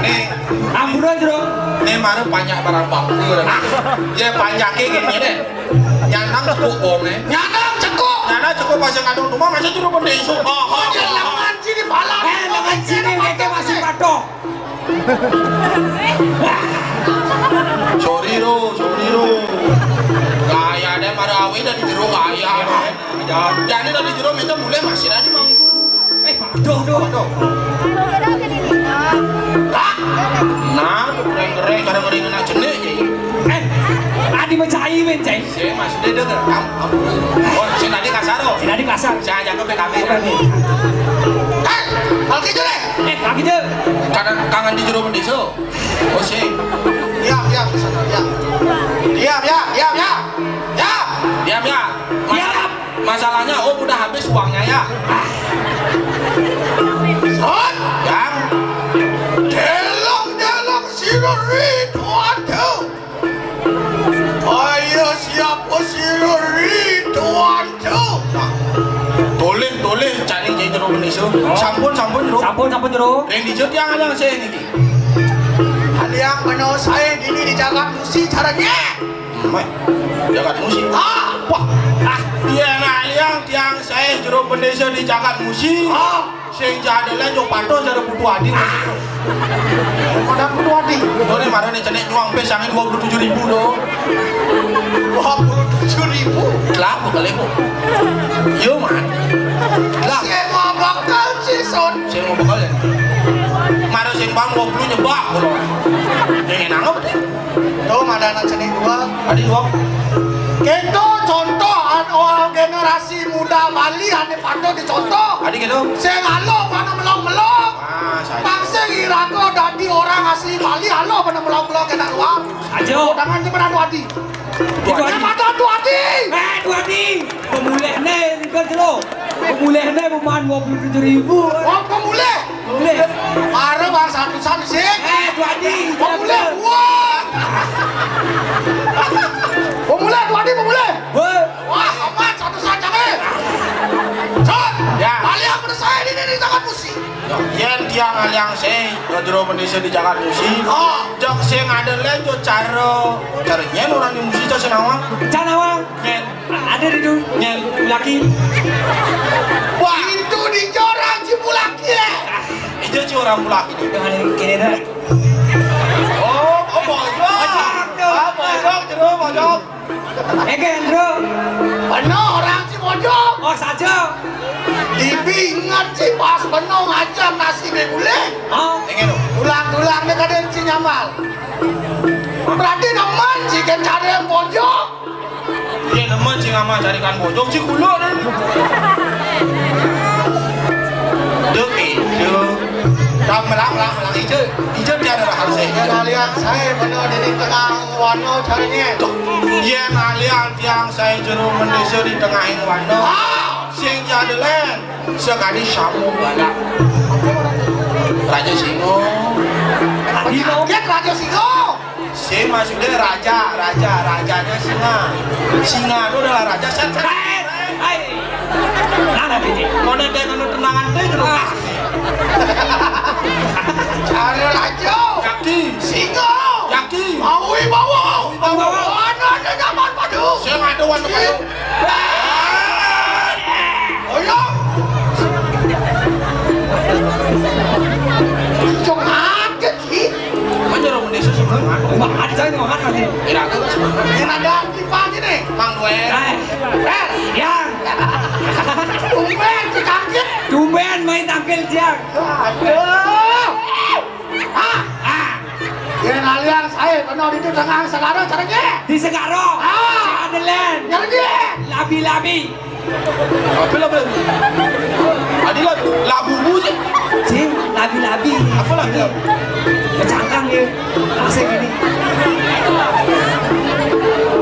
Nih, Amburan jeruk. nih mana banyak barang bangku. Ya banyaknya gini deh. Nyanang cukup boleh. Nyanang cukup pasang kandung rumah masa jeruk benda isu. Dia lengan sini balap. Lengan sini mereka masih patok. Sorry ro. Gaya deh pada awet dari jeruk gaya. Jadi dari jeruk itu mulai masih ada di mangku. Patok. Nah, kering kadang-kadang kena jenik je. Adi mencai, Cai. Saya masih ada dengar kamu. Oh, saya tadi kasar loh. Adi kasar. Saya ajak ke PKB tadi. Kalau gitu deh. Lagi je. Kadang kangen di jeruk desa. Oh, sih. Diam sana, diam. Diam. Masalahnya Om udah habis uangnya ya. Son, yang dalam siruri tuanku. Ayo siapa siruri tuanku? Toleh cari jadi jeruk Indonesia. Sampun jeruk. Sampun jeruk. Yang dijut yang saya ini. Hal yang penuh saya gini di jagat musi caranya. Jagat musi. Wah. Dia nak yang saya jeruk Indonesia di jagat musi. Sing jadilah jo pato cara putu adi. Ada putu adi. Dore marah ni cenek nyuang pes angin 27.000 do. 27.000. Kelapa kali ko. Yo man. Lah. Saya mau bakal sison. Saya mau bakal ya. Marah sing bang 20 nyebak bro. Dengan angop. Tuh madanan cenek dua. Adi dua. Kento contoh orang generasi muda Bali ane pando dicontoh. Adi gitu. Saya halo mana melong-melong. Bangsa Irako dadi orang asli Bali halo mana melong-melong kena luar. Ajo. Tangan cepat Adi. Tu Adi. Tu Adi. Pemulih ni tinggal jeruk. Pemulih ni peman 27.000. Oh, pemulih. Mara bang satu-satu sih. Tu Adi. Pemulih. Wah. Pemulih. Wah, aman satu-satu ni. Son. Ya. Aliang pada saya di Jagat Musi. Yang tiang aliang saya Rodro Indonesia di Jagat Musi. Jok saya ada lain jo caranya orang di Musi cak senawang. Canawang. Ada di tu. Laki. Wah, itu di jorang Cipulaki le. Itu orang Pulaki. Dengan kini dah. Oh, bojok jeruk bojok. Gendro. Benar orang Cibojong. Oh saja. Dibingat sih pas benar ngajam nasi begule. Oh. Ulang-ulang dia kadang si nyamal. Berarti neman sih kan cari yang pojok. Iya neman sih ngama carikan pojok sih kulo dan. Dek itu. Dah melang hijau dia ada hal saya. Kalian saya benar di tengah wano carinya. Iya kalian yang saya jero mendesa di tengah wano. Sing jadi len sekali samu balak. Raja Singo. Kaget Raja Singo. Si maksudnya rajanya singa itu adalah raja setan. Hai. Nana biji. Mana dengan tenangan teh terus. Cari raja. Yaki. Singa. Yaki. Maui bawa. Mana ada zaman padu. Saya ada warna padu. Ayo. Jom aja sih. Menjerum desa sebelah. Makan saya makan lagi. Tidak ada sebelah. Yang ada di pagi nih. Mang Duel. Yang. Tumben si kaget. Tumben main tampil Jang. Aduh. Yang kalian saya benar itu tengah Segaro caranya. Di Segaro. Si Adelen. Yang dia. Labi-labi. Apa labi? Adilah labu sih. Cing, labi-labi. Apa labi? Kecangkang ya. Asik ini.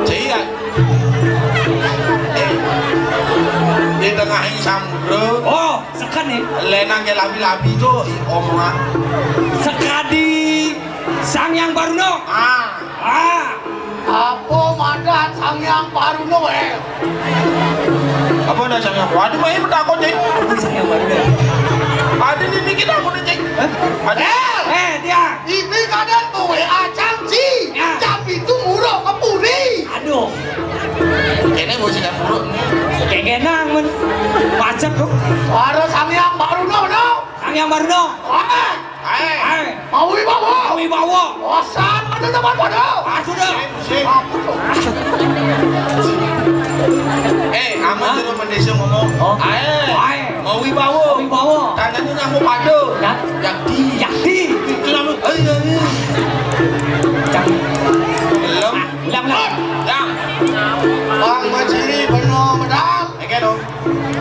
Cik. Di tengah samudra. Oh, sekan nih. Lenang ke labi-labi itu omongan. Sekadi Sang Yang Baruno. Apa mandat Sang Yang Baruno Apa ada Sang Yang Baruno? Aduh, ini bertakut cik. Sang Yang Baruno. Ada ini kita aku cik. Ada. Dia. Ini kadang tuh acang sih. Tapi itu murah ke puri. Aduh. Kayaknya mau sih murah nih. Kayak genang men. Macet tuh. Ada Sang Yang Baruno dong. Sang Yang Baruno. Mau bawa. Mau bawa. Bosan ada teman pada. Sudah. Aman dulu mendesa ngomong. Mau bawa. Mau bawa. Tandanya nyamuk pada. Yakti. Itu nama. Belum. Yang. Bang Majiri benar medal. Oke dong.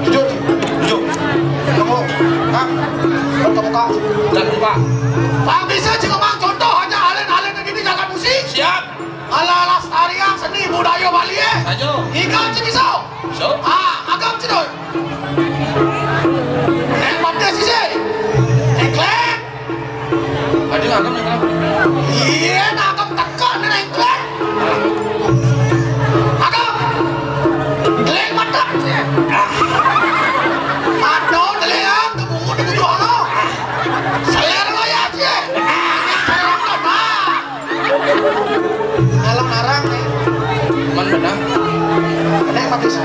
Duduk. Kamu. Buka. Dan buka. Pak bisa juga bang contoh aja alen-alen yang ini jalan musik. Siap. Ala lestarian seni budaya Bali Ajo. Ikan cipisau. So. Agam cidoi. Mati sih. Engklek. Aduh agam engklek. Iya, agam tekan engklek. Agam. Engklek mata. Aduh, deliang kebungu di kujuana. Selera lo ya aja. Alang narang nih. Man benang. Ada yang mati sih.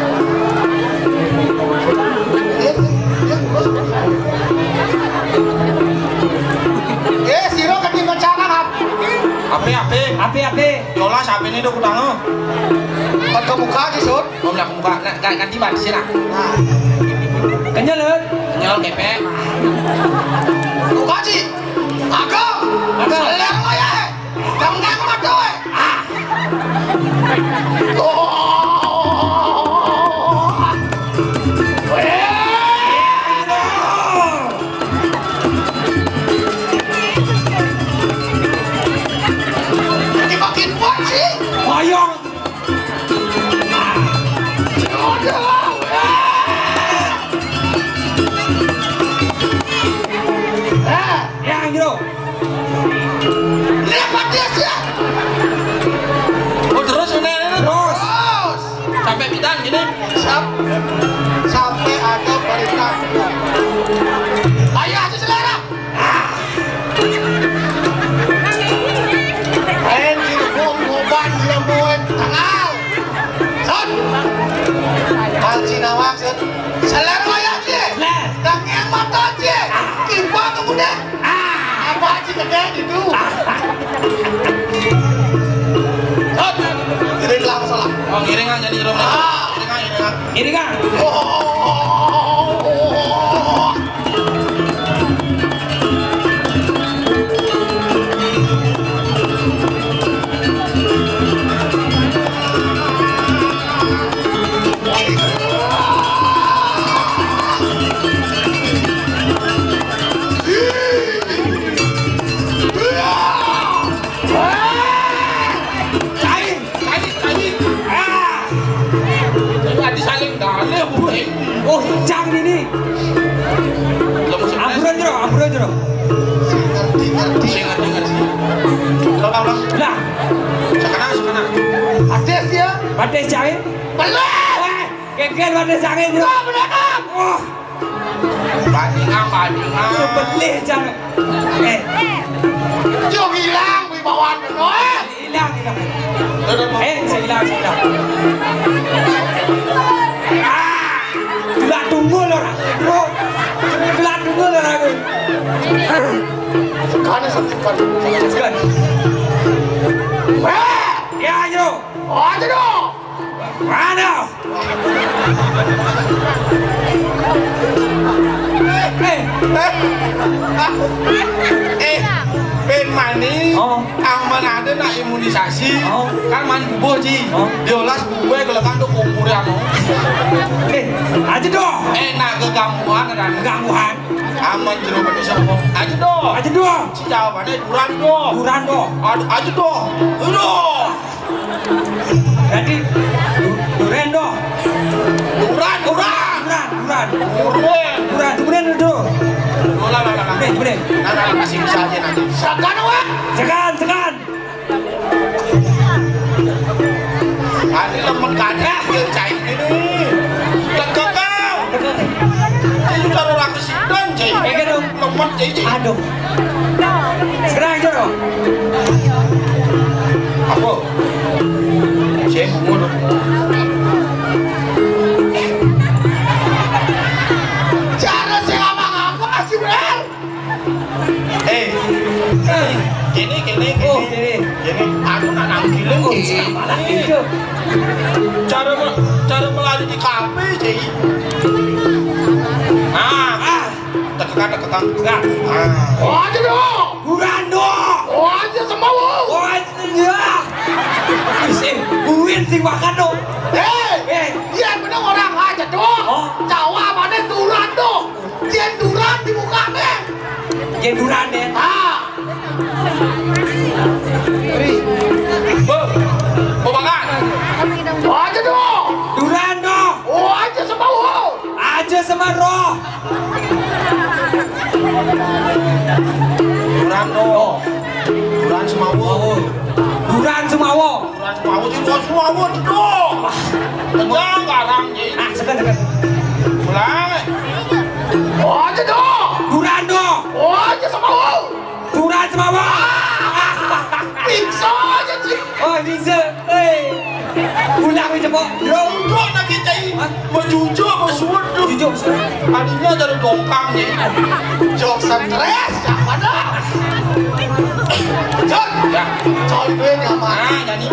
Siro kaki bencana Ape. Yola siapa ini dok utang Kan ke muka sih Sud. Belum ke muka. Ganti ban sih nak. Kenyal kepek. Muka sih. Agam. Selera lo ya. Jangan mati. Dimakin buat sih. Boyong. Yang gitu. Lihat dia sih. Terus. Sampai bidang gini. Sampai ada barisan. Ayo aja selera. Main cilbung ngoban lembuan tanggal. Son. Hal Cinawang Son. Selera aja aja. Dan yang mata aja. Kipa kemudian. Apa aja gede itu. Son. Jadi langsung lah. Oh ngiring aja jadi Oh, cang ini. Amburan jero. Sing ngerti. Ulang. Lah, Sakana. Ades ya. Bades jange. Belum. Kekel bades jange jero. Oh, Bandingan. belih jange. Jom hilang wibawaan no. Hilang. Saya hilang. Gelak tunggu loh, bro. Gelak tunggu loh aku. Sekarang. Ya, Jero. Oh, Jero. Mana? Ben mani, Oh. ang manade na imunisasi, Oh. kan man bubuh ji, Oh. diolas bubuh kalau kan tuh kumur ya mau, Aja dong. nak kegangguan dan Gangguan. aman jero bani semua, aja dong, Aja dong. si jawabannya duran dong, Kurang dong. aja dong, Jadi duren dong. duran, Kemudian dulu. lah, Kemudian. nah kasih bisa aja nanti, Sakana wa. Sekan. ini lemot kadah, dia cair ini, tegakau, jadi kalau orang kesidang cair, dong. lemot cair. Aduh. Sekarang Jero. Apa? Saya ngomong. Cara saya ngomong apa sih, Bro? Gini. Oh, ini. Aku nak nangkilin Malah gini. itu. Cara melalui di kafe jadi. Tekan. Enggak. Oh, Jero. Kurang dong. Oh, aja semua. Oh, iya. Buin sih makan dong. Dia bener orang aja tuh. Oh. Jawabannya duran tuh. Dia duran di mukanya. Yang duran ya. Mau makan? Oh, aja tuh. Duran dong. Oh, aja semua. Aja sama roh. Duran dong. Duran semawo. Duran semawo. Duran semawo sih dong dong. Tegang garang jadi. Sekan. Pulang. Oh, aja tuh. Duran dong. Oh, aja semua. Duran semawo. Pizza aja sih. Oh, bisa. Pulang aja, Pak. Bro. Duduk nak kita ini. Berjujur bersuara. Jujur. Adinya dari dongkang jadi. Jok stres yang mana? Jok. Ya. Coba yang mana? Jadi.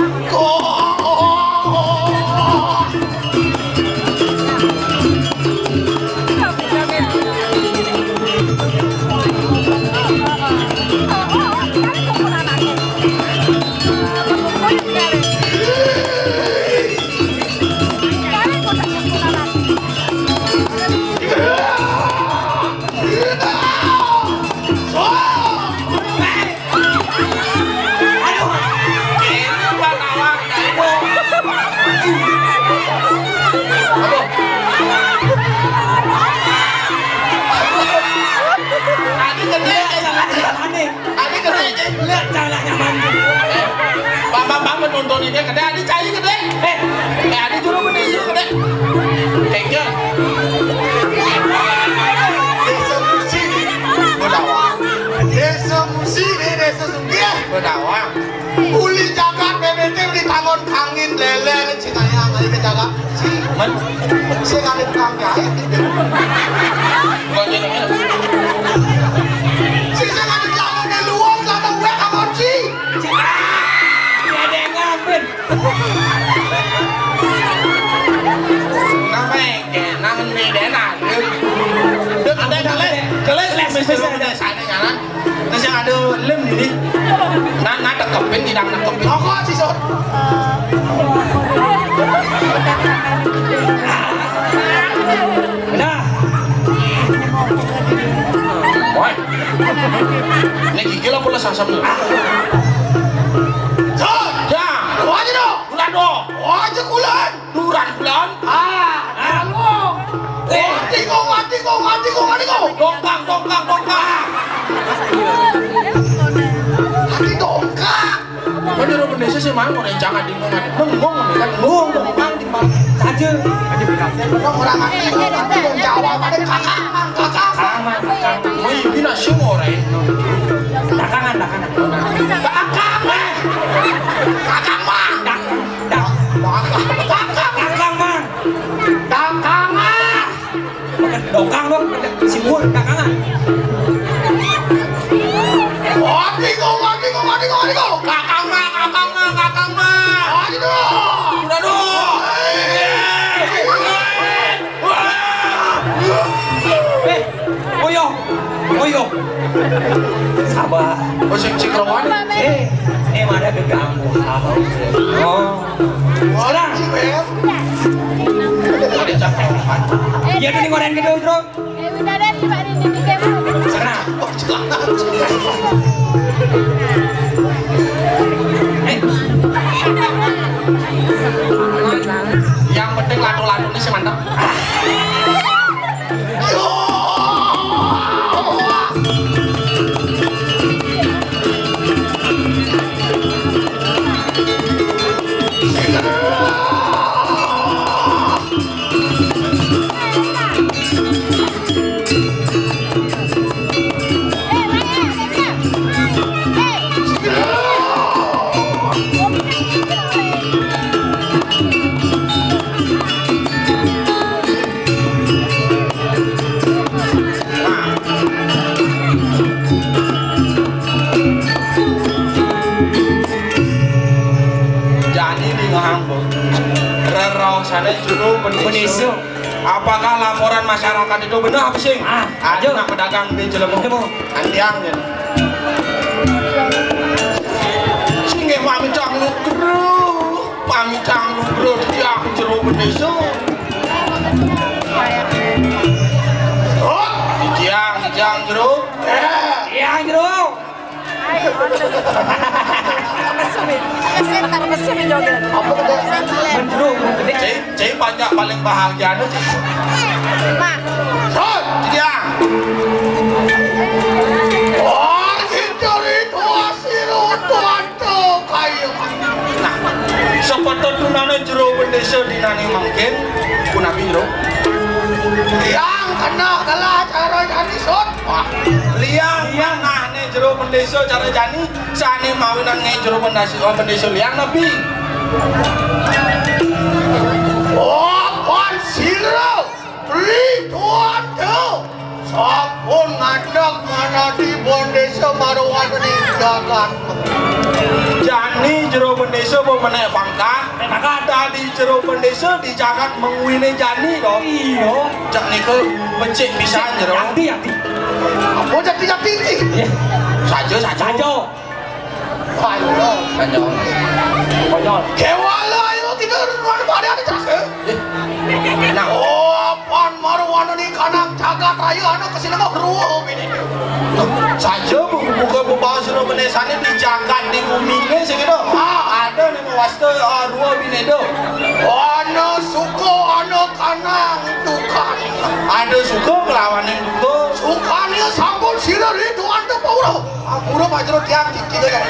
Bang menonton ini kedai ada cari kedai. Ada juru menuju kedai. Kayaknya. Desa Musik Berdawang. Desa Musik Desa Sungguh Berdawang. Uli jagat BBT di tangon kangin lele cingayang aja ke jagat si Men. sing ada tukang jahit gitu. Bukan jadi ini. Si sing ada celana di luar celana gue kamar si. Ada yang ngambil. Namanya nangan beda nak. Dek ada keles spesial ada sana jalan. Terus yang ada lem ini. Nak tekepin tidak nak tekepin. Rokok si Sot. Nah, Woi. Ini gigi lah pula sasam nih. Sot. Ya. Lu aja dong. Bulan dong. Oh aja kulan. Duran bulan. Lalu. dongkak. Hati dongkak. Bener bener sih mau nih jangan dingongan. Bengong nih kan bengong dongkang di mana saja. Orang nanti dong Jawa pada kakak. Wih, bina semua orang. Dakangan. Dongkang dong, simbol dakangan. Kakang mah. Udah dong. Oyo. Sabar. Oh, si Krowan. Mana keganggu. Oh. Sekarang. Ada capek. Iya tuh goreng gitu, Bro. Sekarang. Yang penting lato-lato ini sih mantap. Sana juru pendiso. Apakah laporan masyarakat itu benar apa sih? Ada nggak pedagang di Jelemu? Antiang ya. Singe pamit canglu bro, dia juru pendiso. Oh, dijang juru. Dijang juru. Cai banyak paling bahagia nih. Son, dia. Oh, cari tuan tuh kayu. Nah, sepatutnya jero bendesa di nani mungkin kunabi jero. Yang kena kalah cara jadi son. Liang nah nih jero bendesa cara jani sani mawinan nge jero bendesa liang nabi. Pan siro Tuan tuh sampun ngadeg mana di bendesa maruan ini jagat jani jero bendesa mau menaik pangkat tadi jero bendesa di jagat menguini jani dong iyo cak nike becik bisa jero hati apa jati saja konyol kewala itu tidak ada terasa nah pan maruan ini kanak jagat ayo anak kesini nggak beruang ini saja buka bahas jero bendesa ini di jagat di bumi ini segitu ada nih wasta dua bini do ana suko ana kanang dukan ada suko melawan yang duko sukanya sampun sirah itu anda pauro pauro pajero tiang tiga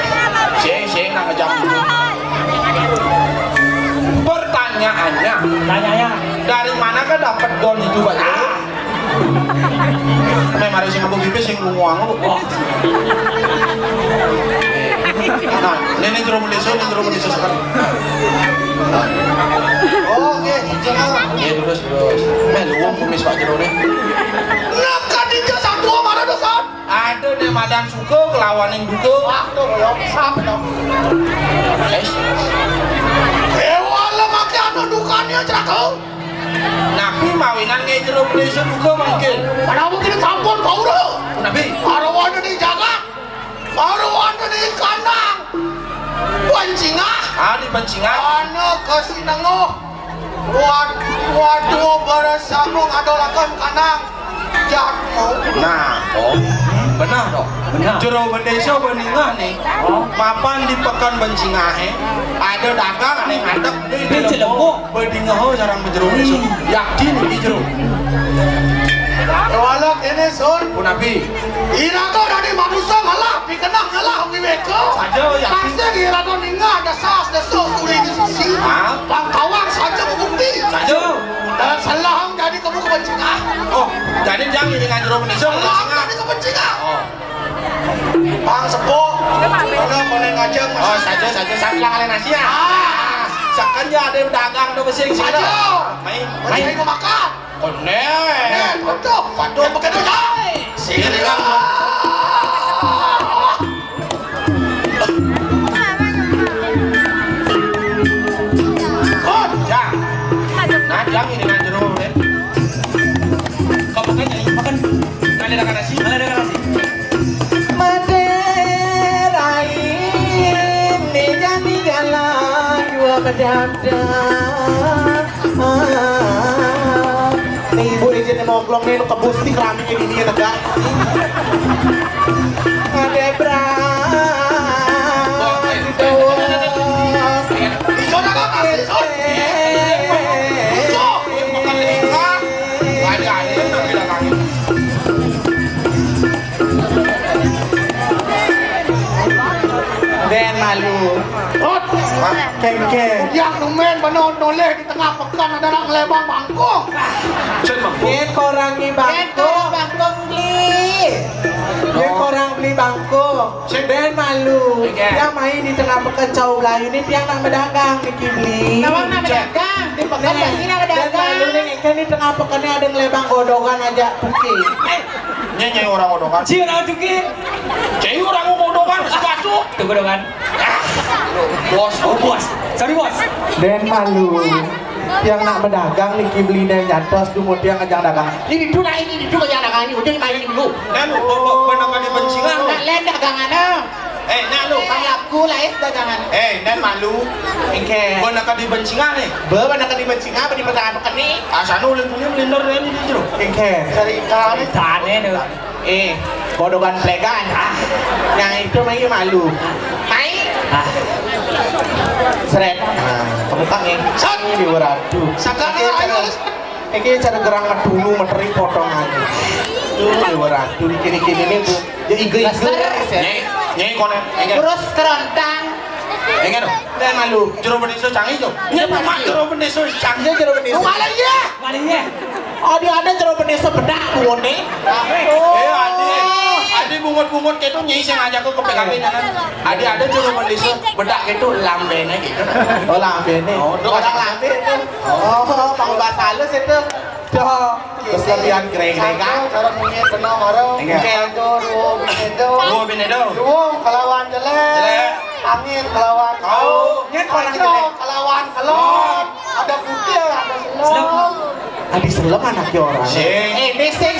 sing nak jam pertanyaannya dari mana kan dapat don itu Pak Jero? Memang harus ngabung bibis yang lunguang lu. Nah, ini jero bendesa sekarang. Oke, jangan. Ya terus. Luang kumis Pak Jero nih. Nak kadinja satu mana dosan? Ada nih madan suka kelawan yang duka. Wah, tuh ya sampai dong. Ewala make anu dukanya cerakau. Nabi mawinan nge jero bendesa duka mungkin. Padahal mungkin sampun pauro. Nabi, arawan di jagat. Arawan di kandang. Bancingah. Di bancingah. Anu kesinenguh. Waduh bersambung adolakan kandang. Jatmu. Nah, benar dong. Jero bendesa beningah nih. Mapan di pekan bancingah ada dagang nih ngadeg di Jelemu. Bedingah jarang jero bendesa. Yakin di jero. Walak ini son. Punabi. Ira to dari manusia malah dikenang ngalah wiweko. Saja ya. Pasti ira to ninga dasas dasos uli di sisi. Pangkawang saja bukti. Saja. Dan salah jadi kamu kebencingan. Oh, jadi jangan ini ngajro penisong. Salah jadi kebencingan. Oh. Bang sepuh. Mana boleh ngajeng. Oh, saja saya bilang kalian nasi ya. Sekan ya ada dagang do besing sih. Saja. Main Main makan. Kone. Patuh. Patuh pakai duit. Sini lah. Nah, yang ini dengan jeruk deh. Kau makan ya? Makan. Kalian ada nasi? Kalian ada nasi? Maderai ini jadi jalan dua berdampingan. Nih ibu izin mau ngomong nih, lu kebus di keramik ini ya tegak. Ada Den malu. Kengke. Yang numen benar noleh di tengah pekan ada orang lebang bangkong. Yen korang ni bangko. Bangkong beli. Yen korang beli bangko. Den malu. Dia main di tengah pekan Cau Melayu ni tiang nak berdagang ni beli. Nawang nak berdagang. Di pekan lagi nak berdagang. Den malu ni kan di tengah pekan ni ada ngelebang godokan aja pergi. Nyai orang odongan. Ci orang cuki. Nyai orang odongan sepatu. Tunggu dongan. Bos. Oh bos. Sorry bos. Den malu. Tiang nak berdagang ni beli dan jantos dumut tiang ajang dagang. Ini dulu ini dulu yang dagang ini udah main dulu. Dan benar di bencingan. Nak lain dagangan Nah lu. Aku lain dagangan. Dan malu. Engke. Benar di bencingan nih. Beban nak di bencingan di pertama pekan ni. Asal lu punya blender ini di jeruk. Engke. Cari kau. Tane tu. Godokan plegan. Yang itu main malu. Main. Seret. Kamu kangen. Ini di waratu. Sekarang ayo. Ini cara gerang dulu materi potongan. Tuh di waratu di kini-kini ni bu. Ya iga-iga. Nyai konen. Terus kerontang. Enggak dong. Dan malu. Jeruk beneso canggih tuh. Nyai mak jeruk beneso canggih. Dia jeruk benis. Malah ya. Malingnya. Oh dia ada jeruk benis bedak buon ni. Adi bungut-bungut gitu nyai saya ngajak ke PKB kan. Ada jeruk beneso bedak gitu lambene gitu. Oh lambe ni. Oh, orang lambe tu. Oh, pakai bahasa halus itu. Dah. Kesebihan gereng-gereng. Cara mungkin benar marah. Dua benedo. Kelawan jelek. Angin kelawan Kau. Nyet orang jelek. Kelawan kelon. Ada putih, ada selom. Adi selom anaknya orang. Sing. Bising